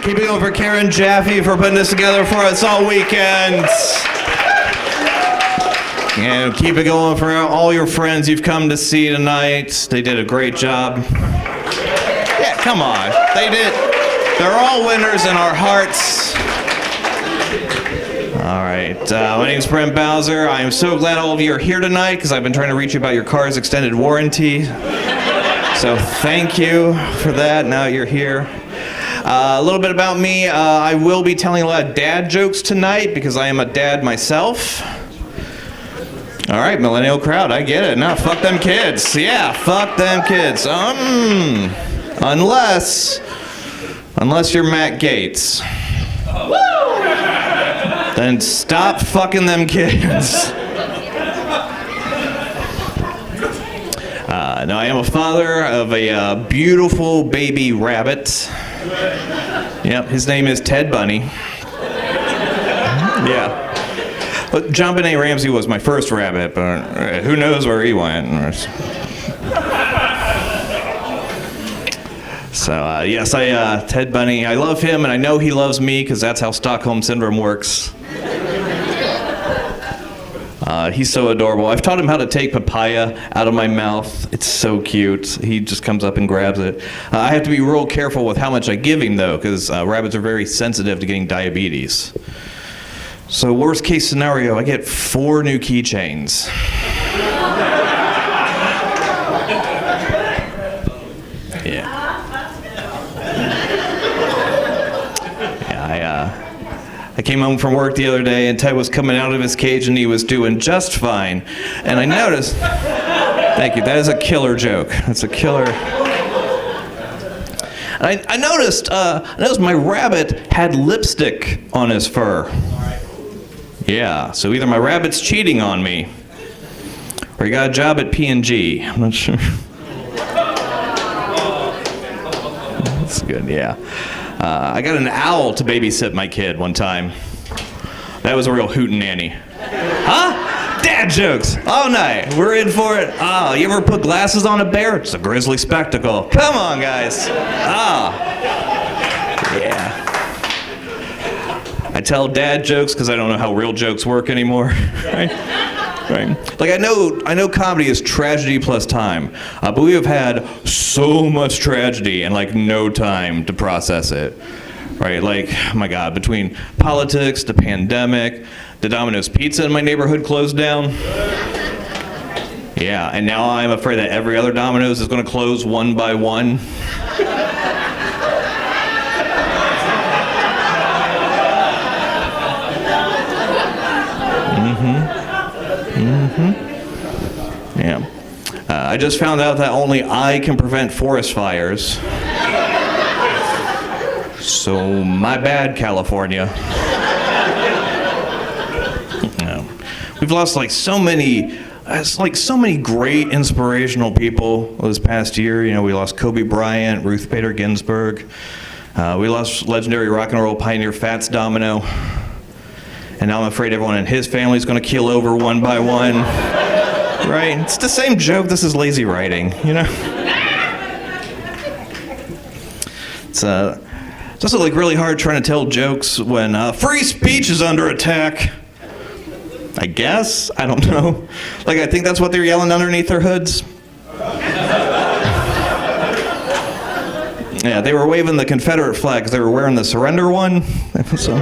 Keep it going for Karen Jaffe for putting this together for us all weekend. And keep it going for all your friends you've come to see tonight. They did a great job. Yeah, come on. They did. They're all winners in our hearts. All right. My name's Brent Bowser. I am so glad all of you are here tonight because I've been trying to reach you about your car's extended warranty. So thank you for that. Now you're here. A little bit about me. I will be telling a lot of dad jokes tonight because I am a dad myself. All right, millennial crowd, I get it. No, fuck them kids. Yeah, fuck them kids. Unless you're Matt Gaetz. Then stop fucking them kids. No, I am a father of a beautiful baby rabbit. Yep, his name is Ted Bunny. Yeah. But John Benet Ramsey was my first rabbit, but who knows where he went. So, yes, Ted Bunny, I love him, and I know he loves me, because that's how Stockholm Syndrome works. He's so adorable. I've taught him how to take papaya out of my mouth. It's so cute. He just comes up and grabs it. I have to be real careful with how much I give him, though, because rabbits are very sensitive to getting diabetes. So worst case scenario, I get 4 new keychains. Yeah. I came home from work the other day and Ted was coming out of his cage and he was doing just fine. And I noticed, thank you, that is a killer joke. That's a killer. I noticed my rabbit had lipstick on his fur. Yeah, so either my rabbit's cheating on me, or he got a job at P&G. I'm not sure. That's good, yeah. I got an owl to babysit my kid one time. That was a real hootenanny. Huh? Dad jokes all night. We're in for it. Oh, you ever put glasses on a bear? It's a grisly spectacle. Come on, guys. Yeah. I tell dad jokes because I don't know how real jokes work anymore. Right? Like I know comedy is tragedy plus time, but we have had so much tragedy and like no time to process it. Right? Like, oh my God, between politics, the pandemic, the Domino's Pizza in my neighborhood closed down. Yeah, and now I'm afraid that every other Domino's is going to close one by one. Yeah. I just found out that only I can prevent forest fires. So my bad, California. No. We've lost so many great inspirational people this past year. You know, we lost Kobe Bryant, Ruth Bader Ginsburg. We lost legendary rock and roll pioneer Fats Domino. And now I'm afraid everyone in his family is going to keel over one by one. Right? It's the same joke. This is lazy writing, you know? It's also really hard trying to tell jokes when free speech is under attack. I guess? I don't know. I think that's what they're yelling underneath their hoods. Yeah, they were waving the Confederate flag because they were wearing the surrender one. So.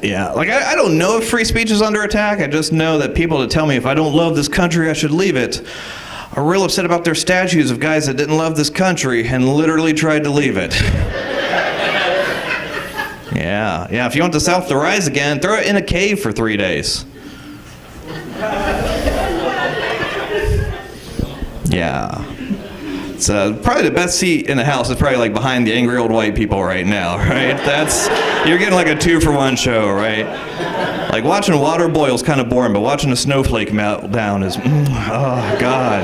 Yeah, I don't know if free speech is under attack. I just know that people that tell me if I don't love this country, I should leave it, are real upset about their statues of guys that didn't love this country and literally tried to leave it. Yeah, if you want the South to rise again, throw it in a cave for 3 days. Yeah. It's probably the best seat in the house is probably behind the angry old white people right now, right? You're getting a 2-for-1 show, right? Watching water boil is kind of boring, but watching a snowflake melt down is, oh God.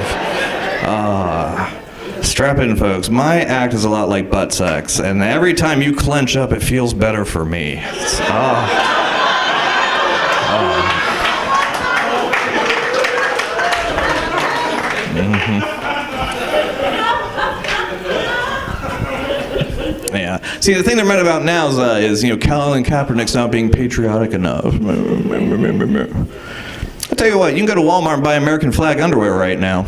Strap in, folks. My act is a lot like butt sex, and every time you clench up, it feels better for me. Yeah. See, the thing they're mad about now is Colin Kaepernick's not being patriotic enough. I'll tell you what, you can go to Walmart and buy American flag underwear right now.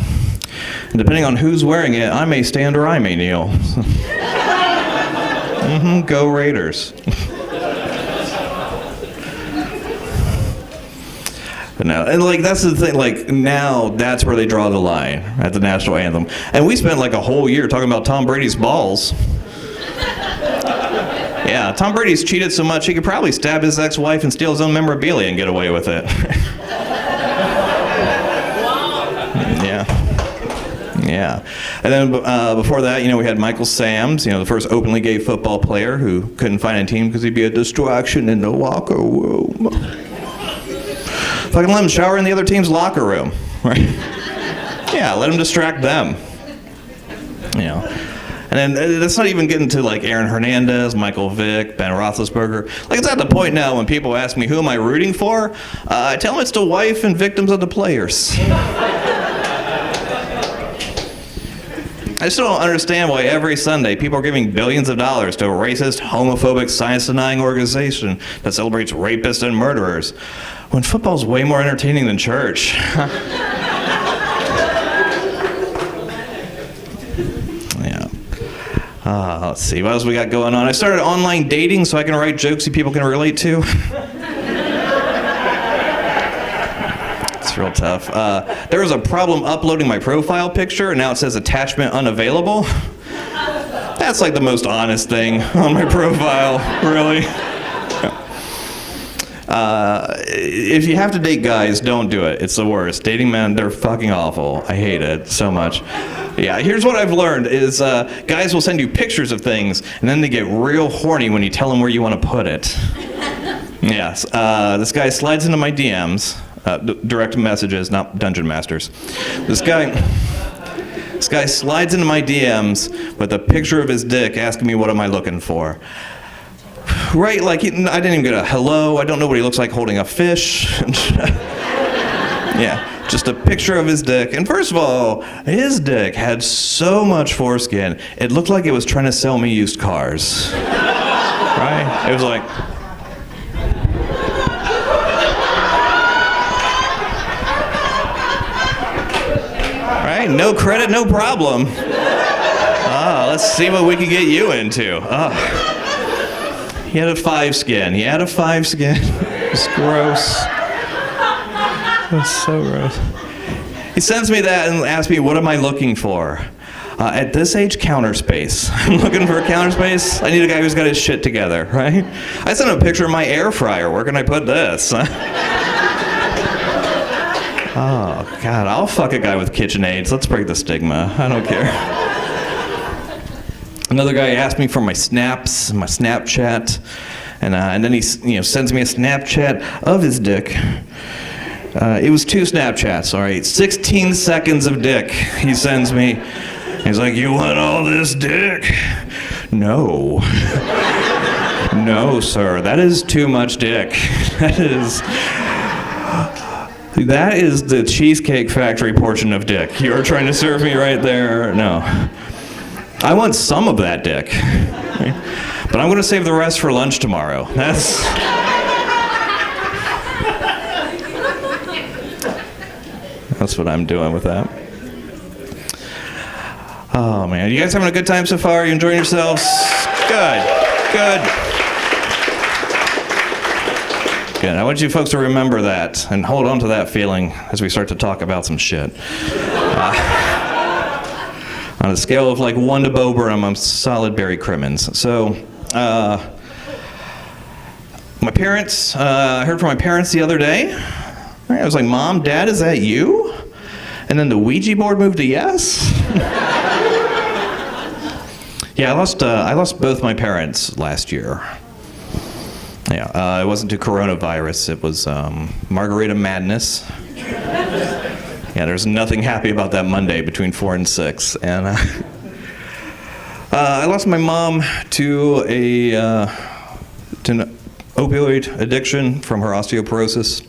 And depending on who's wearing it, I may stand or I may kneel. Go Raiders. But now, and that's the thing, now that's where they draw the line at the national anthem. And we spent a whole year talking about Tom Brady's balls. Yeah, Tom Brady's cheated so much he could probably stab his ex-wife and steal his own memorabilia and get away with it. Yeah. And then before that, we had Michael Sams, the first openly gay football player who couldn't find a team because he'd be a distraction in the locker room. Fucking let him shower in the other team's locker room, right? Yeah, let him distract them. And then that's not even getting to Aaron Hernandez, Michael Vick, Ben Roethlisberger. It's at the point now when people ask me who am I rooting for, I tell them it's the wife and victims of the players. I still don't understand why every Sunday people are giving billions of dollars to a racist, homophobic, science-denying organization that celebrates rapists and murderers, when football's way more entertaining than church. Yeah. Let's see, what else we got going on? I started online dating so I can write jokes that people can relate to. It's real tough. There was a problem uploading my profile picture, and now it says attachment unavailable. That's the most honest thing on my profile, really. If you have to date guys, don't do it. It's the worst. Dating men, they're fucking awful. I hate it so much. Yeah, here's what I've learned is guys will send you pictures of things, and then they get real horny when you tell them where you want to put it. Yes, this guy slides into my DMs. Direct messages, not Dungeon Masters. This guy slides into my DMs with a picture of his dick asking me what am I looking for. Right, I didn't even get a hello, I don't know what he looks like holding a fish. Yeah, just a picture of his dick. And first of all, his dick had so much foreskin, it looked like it was trying to sell me used cars. Right? It was no credit, no problem. Let's see what we can get you into. He had a 5 skin. It's gross. That's so gross. He sends me that and asks me, what am I looking for? At this age, counter space. I'm looking for a counter space. I need a guy who's got his shit together, right? I sent him a picture of my air fryer. Where can I put this? Oh, God, I'll fuck a guy with KitchenAids. Let's break the stigma. I don't care. Another guy asked me for my snaps, my Snapchat, and then he sends me a Snapchat of his dick. It was 2 Snapchats, all right? 16 seconds of dick he sends me. He's like, you want all this dick? No. No, sir, that is too much dick. That is the Cheesecake Factory portion of dick. You're trying to serve me right there? No. I want some of that dick. But I'm going to save the rest for lunch tomorrow. That's what I'm doing with that. Oh, man. You guys having a good time so far? You enjoying yourselves? Good. Good. I want you folks to remember that and hold on to that feeling as we start to talk about some shit. On a scale of 1 to Bo Burnham, I'm solid Barry Crimmins. So, my parents, I heard from my parents the other day. I was like, Mom, Dad, is that you? And then the Ouija board moved to yes? Yeah, I lost both my parents last year. Yeah, it wasn't to coronavirus, it was margarita madness. Yeah, there's nothing happy about that Monday between 4 and 6. And I lost my mom to an opioid addiction from her osteoporosis.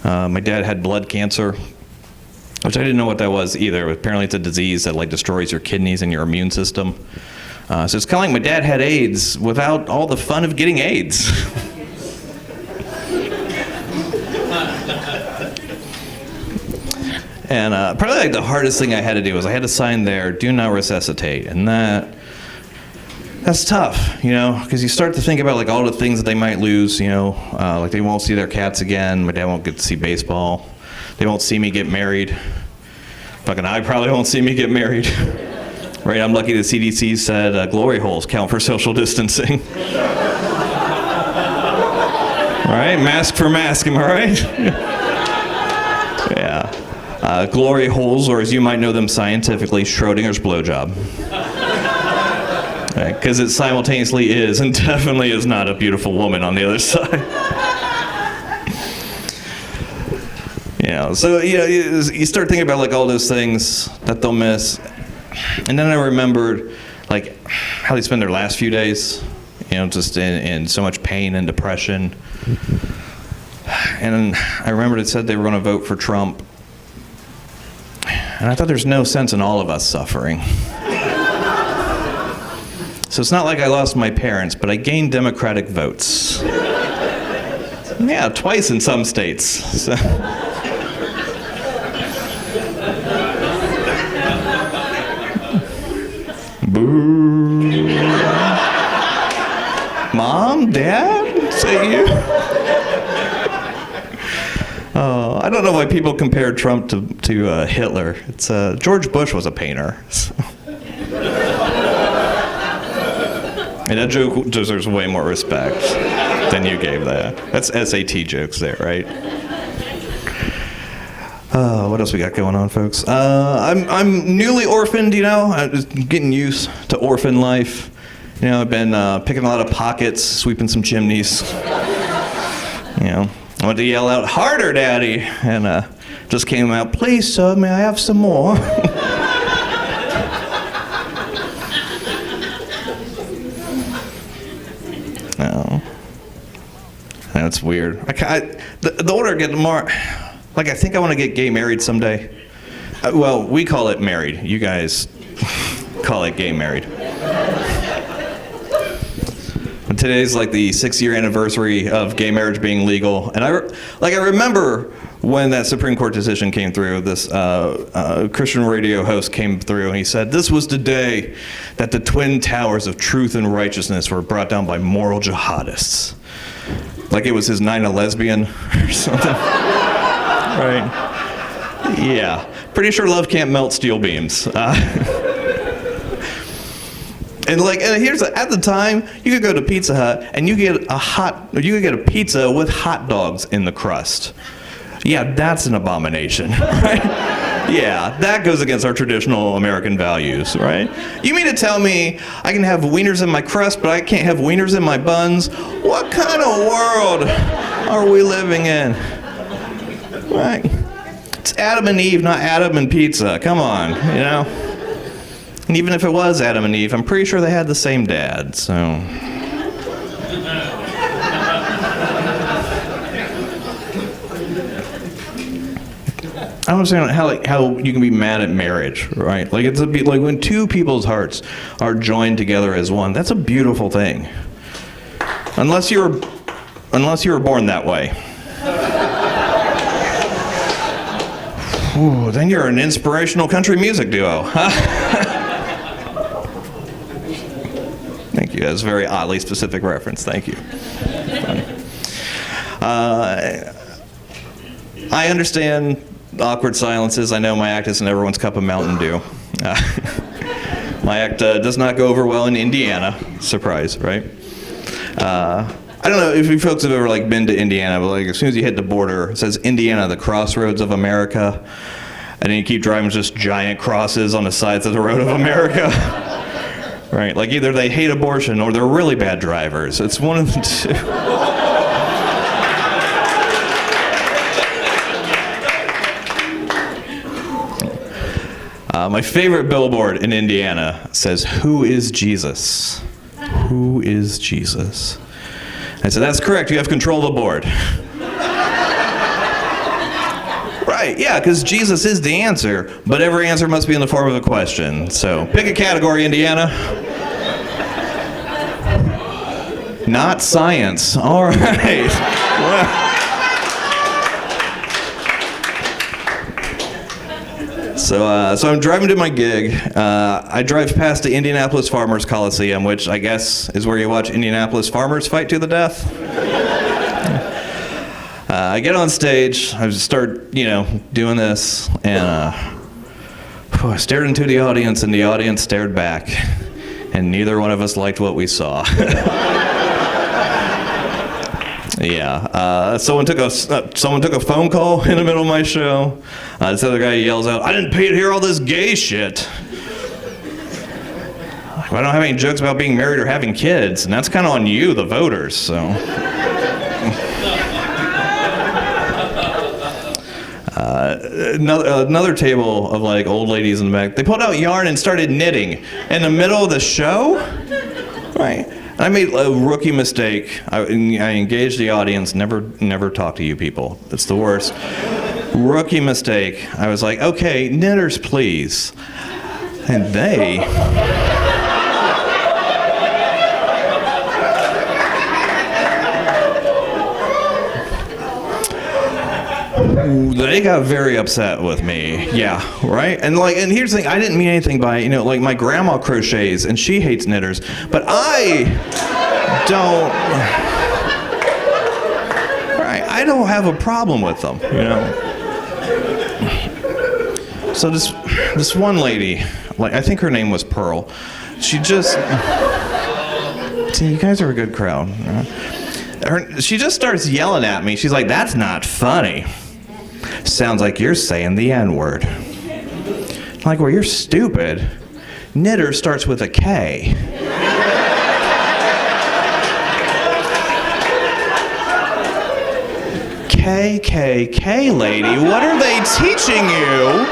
My dad had blood cancer, which I didn't know what that was either. Apparently it's a disease that destroys your kidneys and your immune system. So it's kind of like my dad had AIDS without all the fun of getting AIDS. And probably like the hardest thing I had to do was I had to sign there, do not resuscitate. And that's tough, you know, because you start to think about like all the things that they might lose, you know, like they won't see their cats again. My dad won't get to see baseball. They won't see me get married. Fucking I probably won't see me get married. Right, I'm lucky the CDC said glory holes count for social distancing. Right, mask for mask, am I right? Yeah. Glory holes, or as you might know them scientifically, Schrodinger's blowjob. Because it simultaneously is and definitely is not a beautiful woman on the other side. You know, so you start thinking about like all those things that they'll miss. And then I remembered like how they spend their last few days, you know, just in so much pain and depression. And I remembered it said they were going to vote for Trump. And I thought there's no sense in all of us suffering. So it's not like I lost my parents, but I gained Democratic votes. Yeah, twice in some states. So. Boo. Mom, Dad, say you. Oh, I don't know why people compare Trump to Hitler. It's George Bush was a painter. So. And that joke deserves way more respect than you gave that. That's SAT jokes there, right? What else we got going on, folks? I'm newly orphaned, you know. I'm just getting used to orphan life. You know, I've been picking a lot of pockets, sweeping some chimneys. You know, I went to yell out, "Harder, Daddy!" And just came out, "Please, sir, may I have some more?" No. That's weird. The older I get, the more... Like, I think I want to get gay married someday. Well, we call it married. You guys call it gay married. And today's like the 6-year anniversary of gay marriage being legal. And I remember when that Supreme Court decision came through, this Christian radio host came through and he said, "This was the day that the twin towers of truth and righteousness were brought down by moral jihadists." Like it was his 9/11 or something. Right. Yeah. Pretty sure love can't melt steel beams. And here's at the time you could go to Pizza Hut and you could get a pizza with hot dogs in the crust. Yeah, that's an abomination, right? Yeah, that goes against our traditional American values, right? You mean to tell me I can have wieners in my crust, but I can't have wieners in my buns? What kind of world are we living in? Right. It's Adam and Eve, not Adam and pizza. Come on, you know? And even if it was Adam and Eve, I'm pretty sure they had the same dad, so. I don't understand how you can be mad at marriage, right? Like it's like when two people's hearts are joined together as one. That's a beautiful thing. Unless you were born that way. Ooh, then you're an inspirational country music duo. Thank you. That's a very oddly specific reference. Thank you. I understand awkward silences. I know my act isn't everyone's cup of Mountain Dew. My act does not go over well in Indiana. Surprise, right? I don't know if you folks have ever been to Indiana, but as soon as you hit the border, it says Indiana, the crossroads of America, and then you keep driving just giant crosses on the sides of the road of America. Right? Like either they hate abortion or they're really bad drivers. It's one of the two. My favorite billboard in Indiana says, "Who is Jesus? Who is Jesus?" I said, "That's correct, you have control of the board." Right, yeah, because Jesus is the answer, but every answer must be in the form of a question. So pick a category, Indiana. Not science. All right. Well, so I'm driving to my gig. I drive past the Indianapolis Farmers Coliseum, which I guess is where you watch Indianapolis farmers fight to the death. I get on stage. I start, doing this, and I stared into the audience, and the audience stared back, and neither one of us liked what we saw. Yeah. Someone took a phone call in the middle of my show. This other guy yells out, "I didn't pay to hear all this gay shit." I don't have any jokes about being married or having kids, and that's kind of on you, the voters. So. Another table of like old ladies in the back. They pulled out yarn and started knitting in the middle of the show. Right. I made a rookie mistake. I engaged the audience. Never talk to you people. It's the worst. Rookie mistake. I was like, okay, knitters, please. And they got very upset with me. Yeah, right? And here's the thing, I didn't mean anything by it. Like my grandma crochets and she hates knitters, but I don't. Right? I don't have a problem with them, So this one lady, I think her name was Pearl. She just see, you guys are a good crowd. She just starts yelling at me. She's like, "That's not funny. Sounds like you're saying the N-word." I'm like, well, you're stupid. Knitter starts with a K. KKK, lady, what are they teaching you?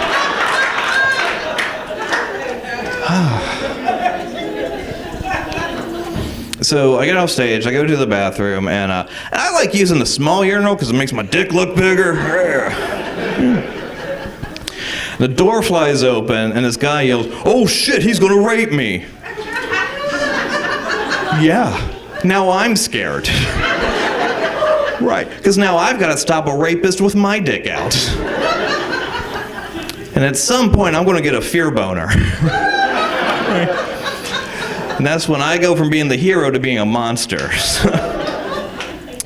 So I get off stage, I go to the bathroom, and I like using the small urinal because it makes my dick look bigger. The door flies open, and this guy yells, "Oh shit, he's gonna rape me." Yeah, now I'm scared. Right, because now I've got to stop a rapist with my dick out. And at some point, I'm gonna get a fear boner. Right. And that's when I go from being the hero to being a monster.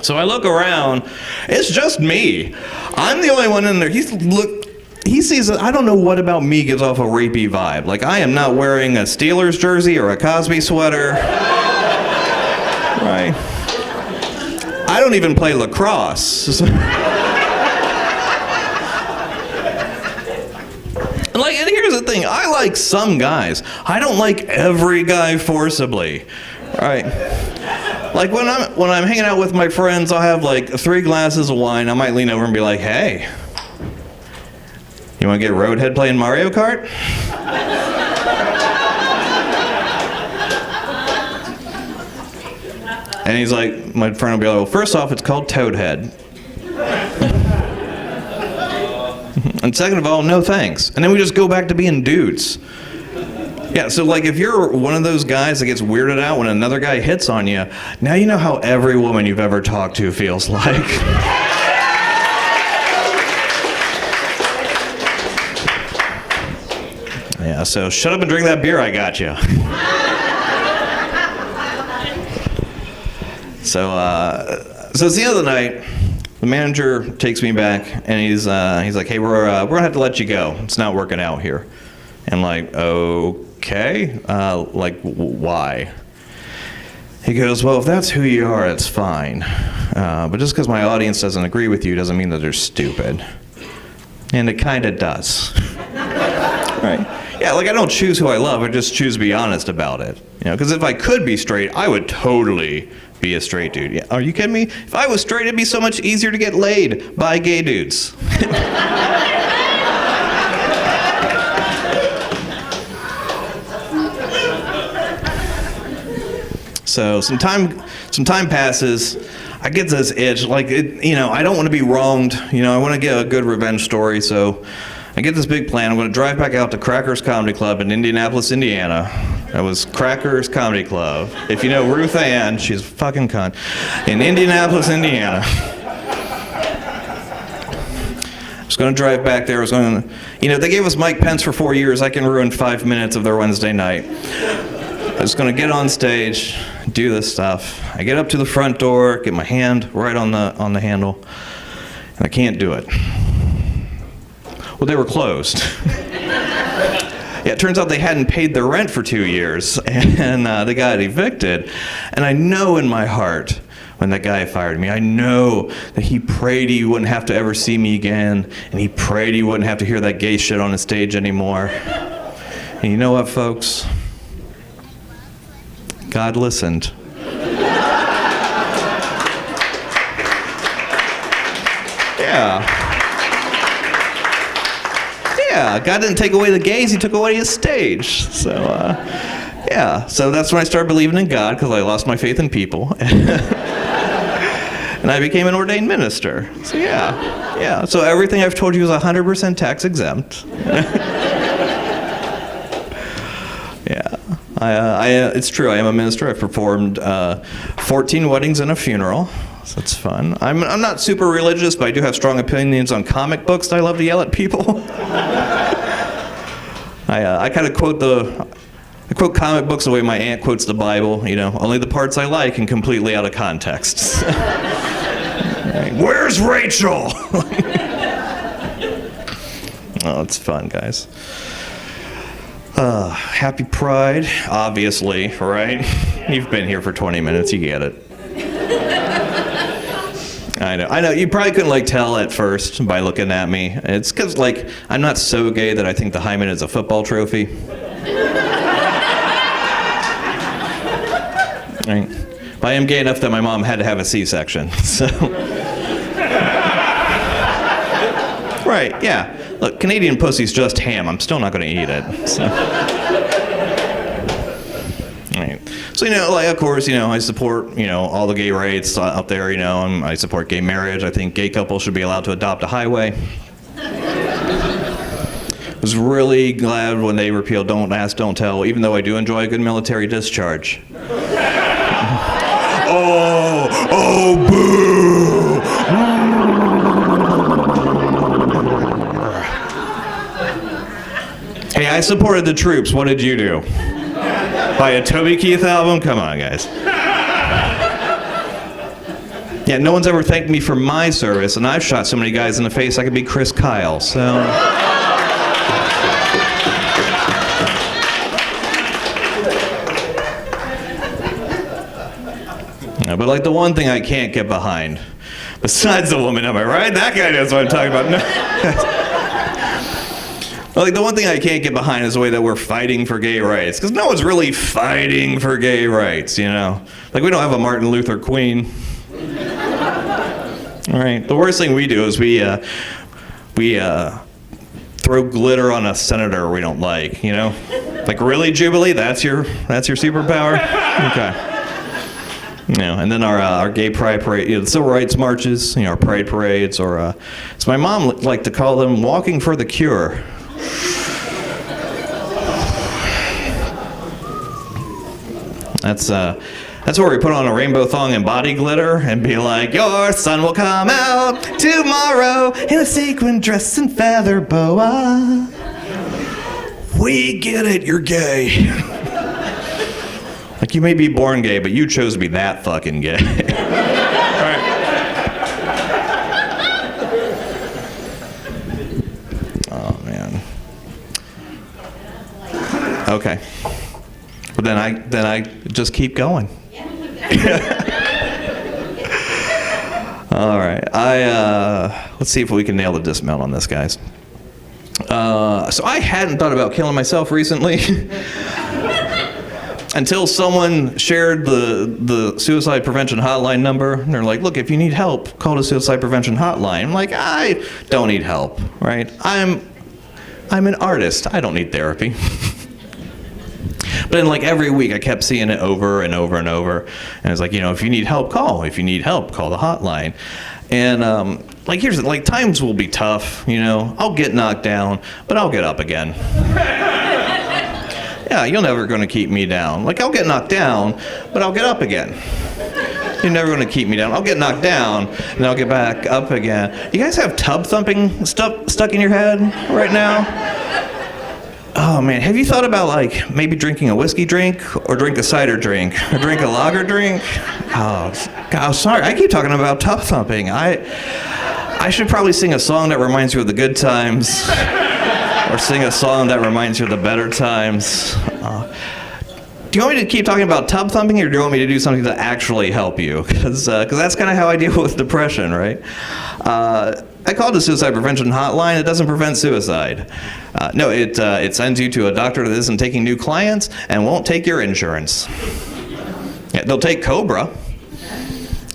So I look around, it's just me. I'm the only one in there. He sees it. I don't know what about me gives off a rapey vibe. Like, I am not wearing a Steelers jersey or a Cosby sweater. Right. I don't even play lacrosse. And here's the thing, I like some guys. I don't like every guy forcibly. Right. Like when I'm hanging out with my friends, I'll have like 3 glasses of wine. I might lean over and be like, "Hey, you want to get Roadhead playing Mario Kart?" And he's like, my friend will be like, "Well, first off, it's called Toadhead. And second of all, no thanks." And then we just go back to being dudes. Yeah, so like if you're one of those guys that gets weirded out when another guy hits on you, now you know how every woman you've ever talked to feels like. Yeah, so shut up and drink that beer I got you. So it's the other night. The manager takes me back, and he's like, "Hey, we're gonna have to let you go. It's not working out here." And I'm like, "Okay, why?" He goes, "Well, if that's who you are, it's fine. But just because my audience doesn't agree with you doesn't mean that they're stupid." And it kind of does. Right? Yeah, like I don't choose who I love. I just choose to be honest about it. Because if I could be straight, I would totally be a straight dude. Yeah, are you kidding me? If I was straight, it'd be so much easier to get laid by gay dudes. So some time passes. I get this itch, I don't want to be wronged. I want to get a good revenge story. So I get this big plan. I'm going to drive back out to Crackers Comedy Club in Indianapolis, Indiana. That was Crackers Comedy Club. If you know Ruth Ann, she's a fucking cunt. In Indianapolis, Indiana. I was going to drive back there. They gave us Mike Pence for 4 years. I can ruin 5 minutes of their Wednesday night. I was going to get on stage, do this stuff. I get up to the front door, get my hand right on the handle, and I can't do it. Well, they were closed. Yeah, it turns out they hadn't paid their rent for 2 years, and they got evicted. And I know in my heart, when that guy fired me, I know that he prayed he wouldn't have to ever see me again, and he prayed he wouldn't have to hear that gay shit on the stage anymore. And you know what, folks? God listened. Yeah, God didn't take away the gays, he took away his stage. So that's when I started believing in God, because I lost my faith in people. And I became an ordained minister. So yeah. So everything I've told you is 100% tax exempt. Yeah. It's true, I am a minister. I've performed 14 weddings and a funeral. So that's fun. I'm not super religious, but I do have strong opinions on comic books that I love to yell at people. I kind of quote comic books the way my aunt quotes the Bible, only the parts I like and completely out of context. Where's Rachel? Oh, it's fun, guys. Happy Pride, obviously, right? You've been here for 20 minutes, you get it. I know. You probably couldn't tell at first by looking at me. It's because I'm not so gay that I think the hymen is a football trophy. Right. But I am gay enough that my mom had to have a C-section. So. Right. Yeah. Look, Canadian pussy's just ham. I'm still not going to eat it. So. Right. So, of course, I support, all the gay rights out there, I support gay marriage. I think gay couples should be allowed to adopt a highway. I was really glad when they repealed Don't Ask, Don't Tell, even though I do enjoy a good military discharge. Oh, boo! Hey, I supported the troops. What did you do? Buy a Toby Keith album? Come on, guys. Yeah, no one's ever thanked me for my service, and I've shot so many guys in the face I could be Chris Kyle, so... No, but the one thing I can't get behind, besides the woman, am I right? That guy knows what I'm talking about. No. Well, the one thing I can't get behind is the way that we're fighting for gay rights, because no one's really fighting for gay rights, we don't have a Martin Luther Queen. All right, the worst thing we do is we throw glitter on a senator we don't like, really, Jubilee? That's your superpower? Okay. And then our gay pride parade, the civil rights marches, our pride parades, or so my mom liked to call them walking for the cure. That's where we put on a rainbow thong and body glitter and be like, your son will come out tomorrow in a sequin dress and feather boa. We get it, you're gay. You may be born gay, but you chose to be that fucking gay. Right. Oh, man. Okay. But then I just keep going. All right. Let's see if we can nail the dismount on this, guys. So I hadn't thought about killing myself recently. Until someone shared the suicide prevention hotline number, and they're like, look, if you need help, call the suicide prevention hotline. I'm like, I don't need help, right? I'm an artist. I don't need therapy. But then every week I kept seeing it over and over and over. And it's like, if you need help, call. If you need help, call the hotline. And here's times will be tough, I'll get knocked down, but I'll get up again. Yeah, you're never going to keep me down. Like, I'll get knocked down, but I'll get up again. You're never going to keep me down. I'll get knocked down, and I'll get back up again. You guys have tub thumping stuck in your head right now? Oh man, have you thought about like maybe drinking a whiskey drink or drink a cider drink or drink a lager drink? Oh, God, sorry, I keep talking about tub thumping. I should probably sing a song that reminds you of the good times or sing a song that reminds you of the better times. Do you want me to keep talking about tub thumping, or do you want me to do something to actually help you? Because that's kind of how I deal with depression, right? I called the suicide prevention hotline. It doesn't prevent suicide. No, it sends you to a doctor that isn't taking new clients and won't take your insurance. Yeah, they'll take Cobra.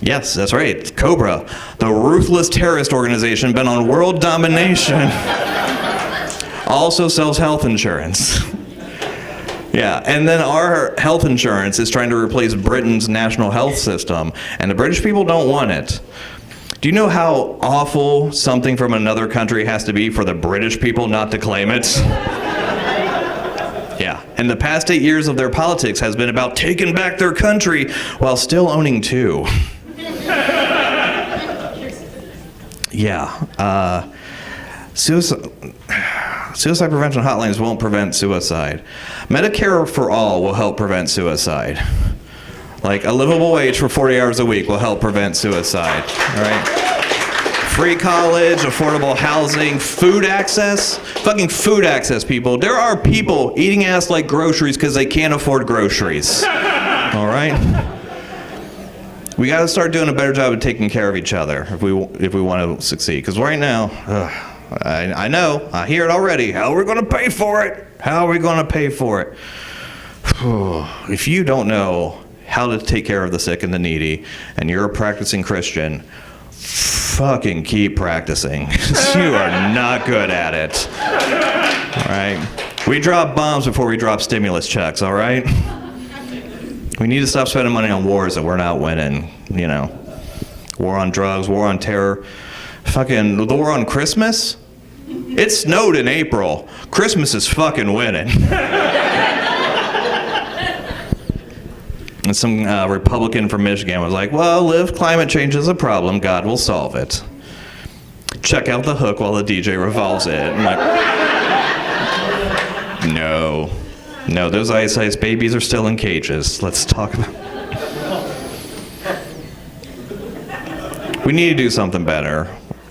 Yes, that's right, Cobra, the ruthless terrorist organization bent on world domination, also sells health insurance. Yeah, and then our health insurance is trying to replace Britain's national health system, and the British people don't want it. Do you know how awful something from another country has to be for the British people not to claim it? Yeah, and the past 8 years of their politics has been about taking back their country while still owning two. Yeah, suicide prevention hotlines won't prevent suicide. Medicare for all will help prevent suicide. Like a livable wage for 40 hours a week will help prevent suicide, all right? Free college, affordable housing, food access. Fucking food access, people. There are people eating ass like groceries because they can't afford groceries, all right? We got to start doing a better job of taking care of each other if we want to succeed. Because right now, I know, I hear it already. How are we going to pay for it? How are we going to pay for it? If you don't know how to take care of the sick and the needy, and you're a practicing Christian, fucking keep practicing. You are not good at it. All right? We drop bombs before we drop stimulus checks, all right? We need to stop spending money on wars that we're not winning, you know. War on drugs, war on terror. Fucking the war on Christmas? It snowed in April. Christmas is fucking winning. And some Republican from Michigan was like, well, if climate change is a problem, God will solve it. Check out the hook while the DJ revolves it. I'm like, no. No, those Ice babies are still in cages. Let's talk about We need to do something better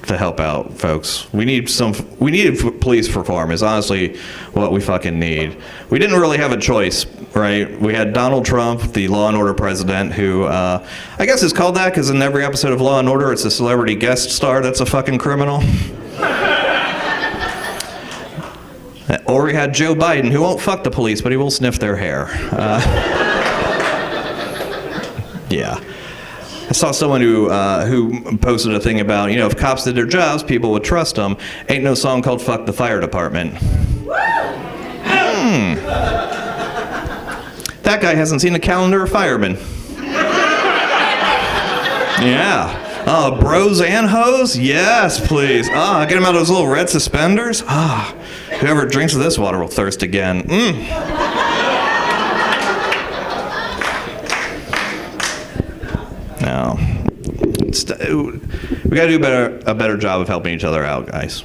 to help out folks. We need police reform is honestly what we fucking need. We didn't really have a choice, right? We had Donald Trump, the Law and Order president, who I guess is called that because in every episode of Law and Order it's a celebrity guest star that's a fucking criminal. Or we had Joe Biden, who won't fuck the police, but he will sniff their hair. Yeah. I saw someone who posted a thing about, if cops did their jobs, people would trust them. Ain't no song called Fuck the Fire Department. That guy hasn't seen a calendar of firemen. Yeah. Oh, bros and hoes? Yes, please. Get him out of those little red suspenders. Whoever drinks of this water will thirst again. No. We got to do a better job of helping each other out, guys.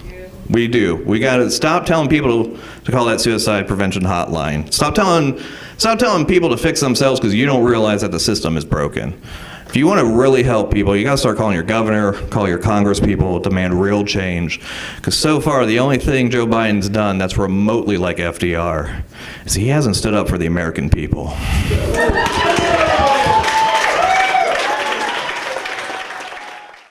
We do. We got to stop telling people to call that suicide prevention hotline. Stop telling people to fix themselves because you don't realize that the system is broken. If you want to really help people, you got to start calling your governor, call your Congress people, demand real change. Because so far, the only thing Joe Biden's done that's remotely like FDR is he hasn't stood up for the American people.